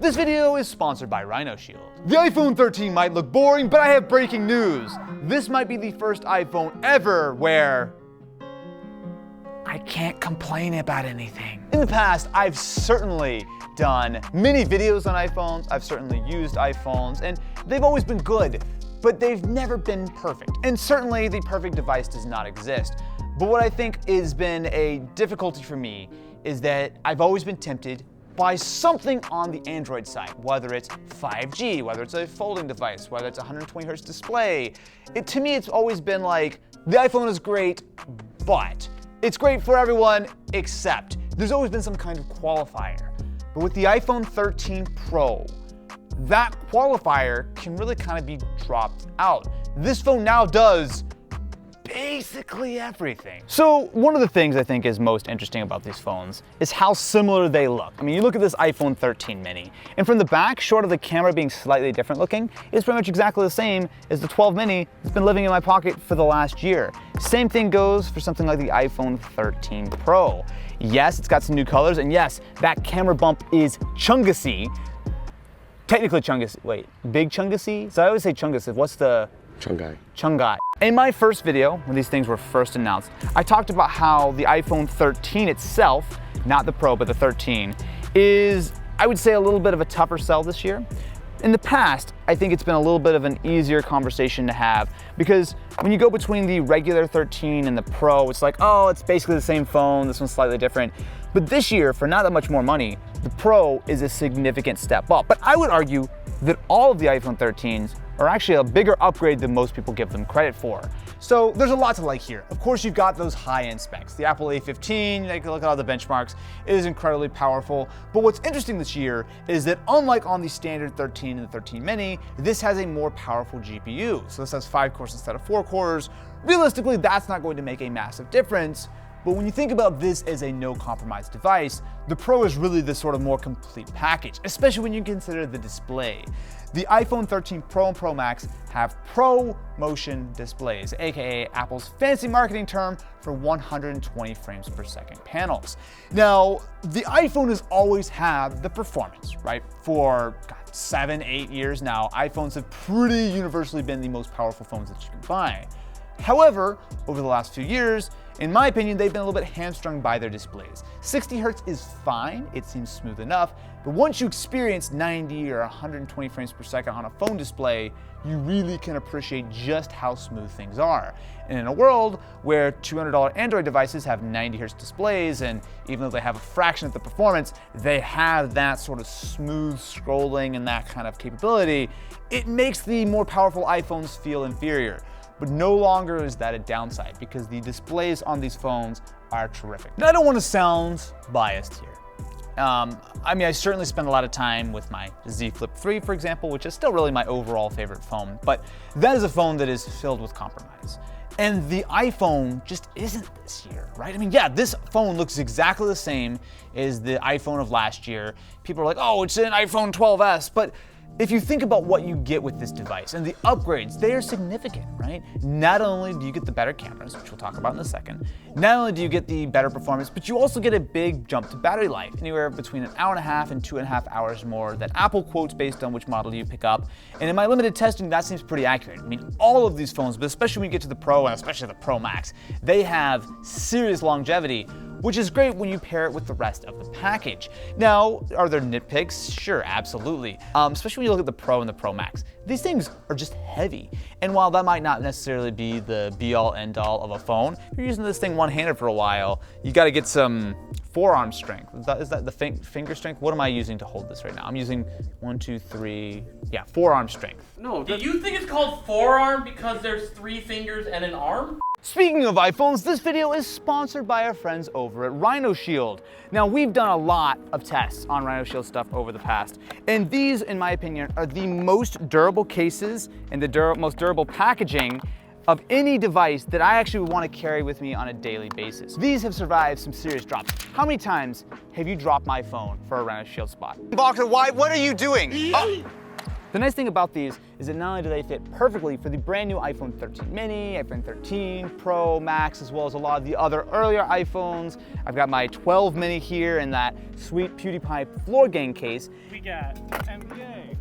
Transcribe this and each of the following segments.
This video is sponsored by Rhino Shield. The iPhone 13 might look boring, but I have breaking news. This might be the first iPhone ever where I can't complain about anything. In the past, I've certainly done many videos on iPhones, I've certainly used iPhones, and they've always been good, but they've never been perfect. And certainly the perfect device does not exist. But what I think has been a difficulty for me is that I've always been tempted by something on the Android side, whether it's 5G, whether it's a folding device, whether it's a 120 hertz display. To me, it's always been like, the iPhone is great, but it's great for everyone except. There's always been some kind of qualifier. But with the iPhone 13 Pro, that qualifier can really kind of be dropped out. This phone now does basically everything. So one of the things I think is most interesting about these phones is how similar they look. I mean, you look at this iPhone 13 mini, and from the back, short of the camera being slightly different looking, it's pretty much exactly the same as the 12 mini that's been living in my pocket for the last year. Same thing goes for something like the iPhone 13 Pro. Yes, it's got some new colors, and yes, that camera bump is chungussy. Technically chungussy, wait, big chungussy? So I always say chungussy, what's the? Chungai. Chungai. In my first video, when these things were first announced, I talked about how the iPhone 13 itself, not the Pro, but the 13, is, I would say, a little bit of a tougher sell this year. In the past, I think it's been a little bit of an easier conversation to have because when you go between the regular 13 and the Pro, it's like, oh, it's basically the same phone, this one's slightly different. But this year, for not that much more money, the Pro is a significant step up. But I would argue that all of the iPhone 13s are actually a bigger upgrade than most people give them credit for. So there's a lot to like here. Of course, you've got those high-end specs. The Apple A15, you can look at all the benchmarks, it is incredibly powerful. But what's interesting this year is that unlike on the standard 13 and the 13 mini, this has a more powerful GPU. So this has 5 cores instead of 4 cores. Realistically, that's not going to make a massive difference. But when you think about this as a no-compromise device, the Pro is really the sort of more complete package, especially when you consider the display. The iPhone 13 Pro and Pro Max have Pro Motion displays, aka Apple's fancy marketing term for 120 frames per second panels. Now, the iPhone has always had the performance, right? For 7, 8 years now, iPhones have pretty universally been the most powerful phones that you can buy. However, over the last few years, in my opinion, they've been a little bit hamstrung by their displays. 60 hertz is fine, it seems smooth enough, but once you experience 90 or 120 frames per second on a phone display, you really can appreciate just how smooth things are. And in a world where $200 Android devices have 90 hertz displays, and even though they have a fraction of the performance, they have that sort of smooth scrolling and that kind of capability, it makes the more powerful iPhones feel inferior. But no longer is that a downside because the displays on these phones are terrific. Now, I don't want to sound biased here. I mean, I certainly spend a lot of time with my Z Flip 3, for example, which is still really my overall favorite phone, but that is a phone that is filled with compromise. And the iPhone just isn't this year, right? I mean, yeah, this phone looks exactly the same as the iPhone of last year. People are like, oh, it's an iPhone 12s, but if you think about what you get with this device and the upgrades, they are significant, right? Not only do you get the better cameras, which we'll talk about in a second, not only do you get the better performance, but you also get a big jump to battery life, anywhere between 1.5 hours and 2.5 hours more that Apple quotes based on which model you pick up. And in my limited testing, that seems pretty accurate. I mean, all of these phones, but especially when you get to the Pro and especially the Pro Max, they have serious longevity, which is great when you pair it with the rest of the package. Now, are there nitpicks? Sure, absolutely. Especially when you look at the Pro and the Pro Max. These things are just heavy. And while that might not necessarily be the be-all, end-all of a phone, if you're using this thing one-handed for a while, you gotta get some forearm strength. Is that the finger strength? What am I using to hold this right now? I'm using 1, 2, 3, yeah, forearm strength. No, do you think it's called forearm because there's 3 fingers and an arm? Speaking of iPhones, this video is sponsored by our friends over at Rhino Shield. Now, we've done a lot of tests on Rhino Shield stuff over the past, and these, in my opinion, are the most durable cases and the most durable packaging of any device that I actually would want to carry with me on a daily basis. These have survived some serious drops. How many times have you dropped my phone for a Rhino Shield spot? Boxer, what are you doing? Oh. The nice thing about these is that not only do they fit perfectly for the brand new iPhone 13 mini, iPhone 13 Pro, Max, as well as a lot of the other earlier iPhones. I've got my 12 mini here in that sweet PewDiePie floor gang case. We got NBA.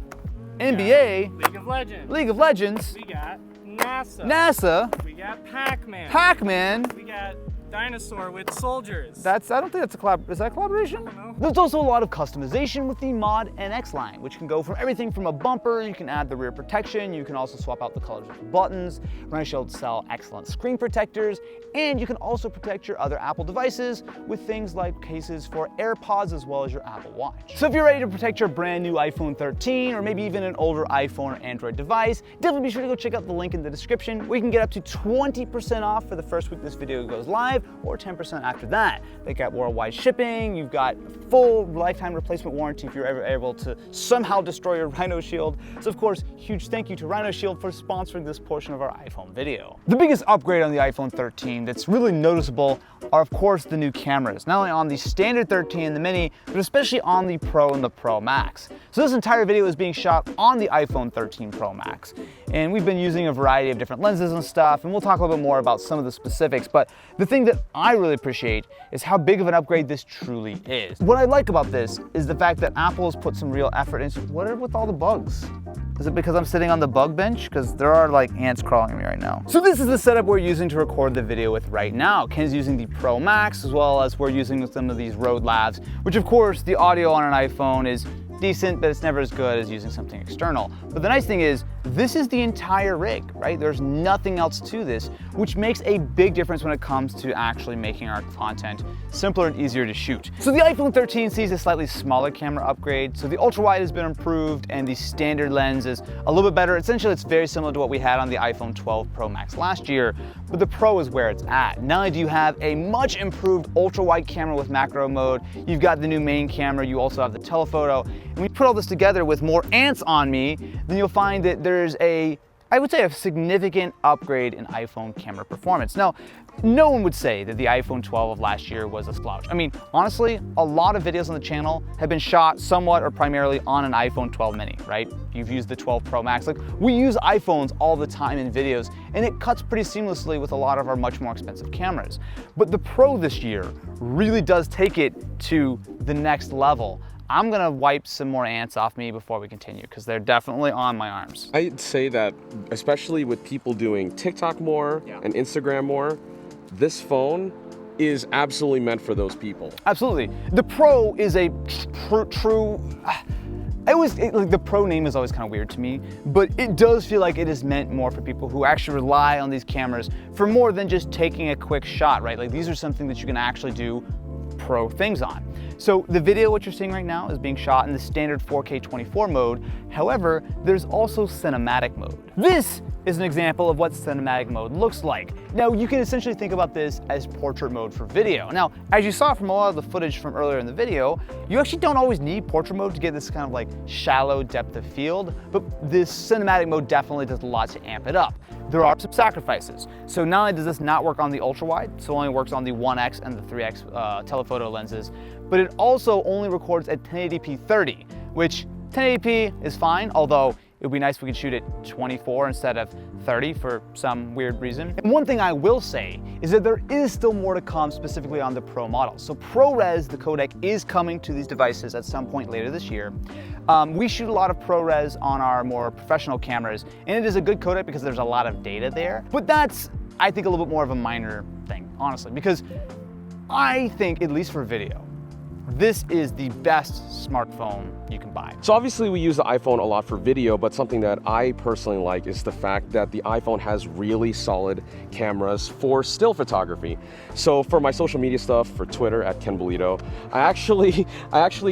NBA. League of Legends. League of Legends. We got NASA. NASA. We got Pac-Man. Pac-Man. We got Dinosaur with soldiers. I don't think that's a collab. Is that a collaboration? I don't know. There's also a lot of customization with the Mod NX line, which can go from everything from a bumper, you can add the rear protection, you can also swap out the colors of the buttons. Rhino Shield sell excellent screen protectors, and you can also protect your other Apple devices with things like cases for AirPods as well as your Apple Watch. So if you're ready to protect your brand new iPhone 13 or maybe even an older iPhone or Android device, definitely be sure to go check out the link in the description where you can get up to 20% off for the first week this video goes live, or 10% after that. They got worldwide shipping, you've got full lifetime replacement warranty if you're ever able to somehow destroy your Rhino Shield. So of course, huge thank you to Rhino Shield for sponsoring this portion of our iPhone video. The biggest upgrade on the iPhone 13 that's really noticeable are of course the new cameras, not only on the standard 13 and the mini, but especially on the Pro and the Pro Max. So this entire video is being shot on the iPhone 13 Pro Max, and we've been using a variety of different lenses and stuff, and we'll talk a little bit more about some of the specifics, but the thing that I really appreciate is how big of an upgrade this truly is. What I like about this is the fact that Apple has put some real effort into what are with all the bugs? Is it because I'm sitting on the bug bench? Because there are like ants crawling on me right now. So this is the setup we're using to record the video with right now. Ken's using the Pro Max, as well as we're using some of these Rode Labs, which of course the audio on an iPhone is decent, but it's never as good as using something external. But the nice thing is, this is the entire rig, right? There's nothing else to this, which makes a big difference when it comes to actually making our content simpler and easier to shoot. So the iPhone 13 sees a slightly smaller camera upgrade. So the ultra wide has been improved and the standard lens is a little bit better. Essentially, it's very similar to what we had on the iPhone 12 Pro Max last year, but the Pro is where it's at. Not only do you have a much improved ultra wide camera with macro mode, you've got the new main camera, you also have the telephoto. And when you put all this together with more ants on me, then you'll find that there's I would say a significant upgrade in iPhone camera performance. Now, no one would say that the iPhone 12 of last year was a slouch. I mean, honestly, a lot of videos on the channel have been shot somewhat or primarily on an iPhone 12 mini, right? You've used the 12 Pro Max. Like, we use iPhones all the time in videos, and it cuts pretty seamlessly with a lot of our much more expensive cameras. But the Pro this year really does take it to the next level. I'm gonna wipe some more ants off me before we continue, because they're definitely on my arms. I'd say that, especially with people doing TikTok more and Instagram more, this phone is absolutely meant for those people. Absolutely. The Pro is a true, like the Pro name is always kind of weird to me, but it does feel like it is meant more for people who actually rely on these cameras for more than just taking a quick shot, right? Like, these are something that you can actually do Pro things on. So the video, what you're seeing right now, is being shot in the standard 4K 24 mode. However, there's also cinematic mode. This is an example of what cinematic mode looks like. Now, you can essentially think about this as portrait mode for video. Now, as you saw from a lot of the footage from earlier in the video, you actually don't always need portrait mode to get this kind of like shallow depth of field, but this cinematic mode definitely does a lot to amp it up. There are some sacrifices. So not only does this not work on the ultra wide, so it only works on the 1X and the 3X telephoto lenses, but it also only records at 1080p 30, which 1080p is fine, although it would be nice if we could shoot at 24 instead of 30 for some weird reason. And one thing I will say is that there is still more to come specifically on the Pro model. So ProRes, the codec, is coming to these devices at some point later this year. We shoot a lot of ProRes on our more professional cameras, and it is a good codec because there's a lot of data there. But that's, I think, a little bit more of a minor thing, honestly, because I think, at least for video, this is the best smartphone you can buy. So obviously we use the iPhone a lot for video, but something that I personally like is the fact that the iPhone has really solid cameras for still photography. So for my social media stuff, for Twitter at Ken Bolito, I actually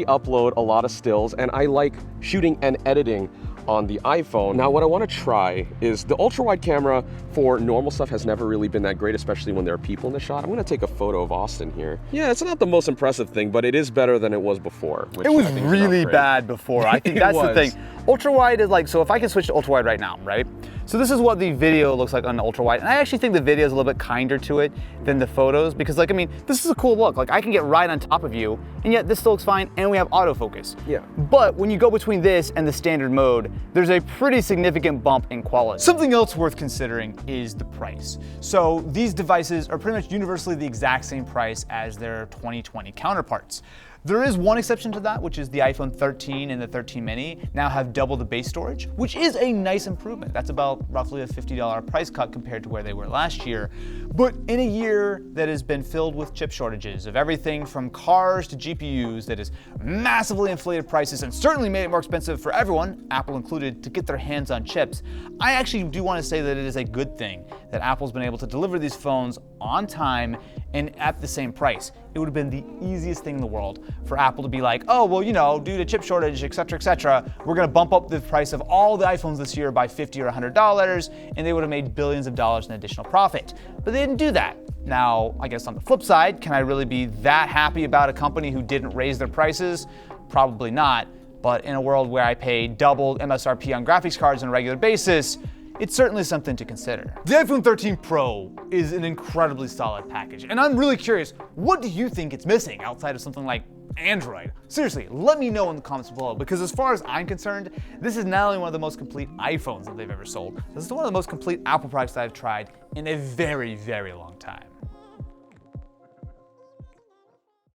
upload a lot of stills, and I like shooting and editing on the iPhone. Now, what I want to try is the ultra wide camera for normal stuff has never really been that great, especially when there are people in the shot. I'm going to take a photo of Austin here. Yeah, it's not the most impressive thing, but it is better than it was before. It was really bad before. I think that's the thing. Ultra wide is like, so if I can switch to ultra wide right now, right? So this is what the video looks like on ultra wide, and I actually think the video is a little bit kinder to it than the photos, because like, I mean, this is a cool look. Like I can get right on top of you, and yet this still looks fine, and we have autofocus. Yeah. But when you go between this and the standard mode, there's a pretty significant bump in quality. Something else worth considering is the price. So these devices are pretty much universally the exact same price as their 2020 counterparts. There is one exception to that, which is the iPhone 13 and the 13 mini now have double the base storage, which is a nice improvement. That's about roughly a $50 price cut compared to where they were last year. But in a year that has been filled with chip shortages of everything from cars to GPUs, that has massively inflated prices and certainly made it more expensive for everyone, Apple included, to get their hands on chips, I actually do want to say that it is a good thing that Apple's been able to deliver these phones on time and at the same price. It would have been the easiest thing in the world for Apple to be like, oh, well, you know, due to chip shortage, et cetera, we're gonna bump up the price of all the iPhones this year by $50 or $100, and they would have made billions of dollars in additional profit. But they didn't do that. Now, I guess on the flip side, can I really be that happy about a company who didn't raise their prices? Probably not. But in a world where I pay double MSRP on graphics cards on a regular basis, it's certainly something to consider. The iPhone 13 Pro is an incredibly solid package, and I'm really curious, what do you think it's missing outside of something like Android? Seriously, let me know in the comments below, because as far as I'm concerned, this is not only one of the most complete iPhones that they've ever sold, this is one of the most complete Apple products that I've tried in a very, very long time.